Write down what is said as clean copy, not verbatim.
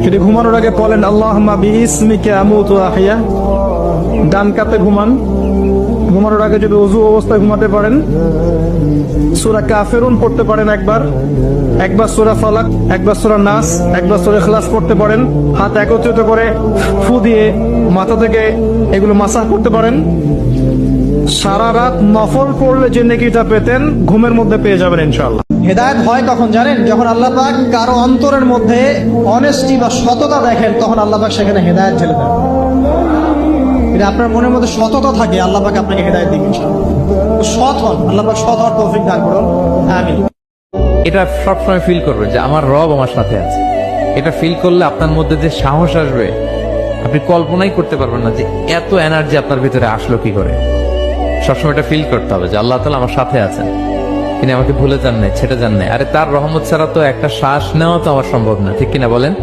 যদি ঘুমানোর আগে বলেন আল্লাহুম্মা বিইসমিকা আমুতু ওয়া আহইয়া, ডান কাতে ঘুমান। ঘুমানোর আগে যদি ওযু অবস্থায় ঘুমাতে পারেন, সূরা কাফিরুন পড়তে পারেন একবার সূরা ফালাক, একবার সূরা নাস, একবার সূরা ইখলাস পড়তে পারেন। হাত একত্রিত করে ফু দিয়ে মাথা থেকে এগুলো মাসাহ করতে পারেন। সারা রাত নফল পড়লে যে নেকিটা পেতেন ঘুমের মধ্যে পেয়ে যাবেন ইনশাআল্লাহ। হেদায়েত হয় কখন জানেন? যখন আল্লাহ পাক কারো অন্তরের মধ্যে অনেস্টি বা সততা দেখেন, তখন আল্লাহ পাক সেখানে হেদায়েত ঢেলে দেন। যদি আপনার মনের মধ্যে সততা থাকে, আল্লাহ পাক আপনাকে হেদায়েত দিবেন ইনশাআল্লাহ। সৎ হন, আল্লাহ পাক সৎ হওয়ার তৌফিক দান করুন, আমিন। এটা সবসময় ফিল করবেন যে আমার রব আমার সাথে আছে। এটা ফিল করলে আপনার মধ্যে যে সাহস আসবে, আপনি কল্পনাই করতে পারবেন না যে এত এনার্জি আপনার ভিতরে আসলো কি করে। সবসময় এটা ফিল করতে হবে যে আল্লাহ তাআলা আমার সাথে আছেন, তিনি আমাকে ভুলে যান নাই, ছেড়ে যান নাই। আরে তার রহমত ছাড়া তো একটা শ্বাস নেওয়া তো আমার সম্ভব না, ঠিক কিনা বলেন?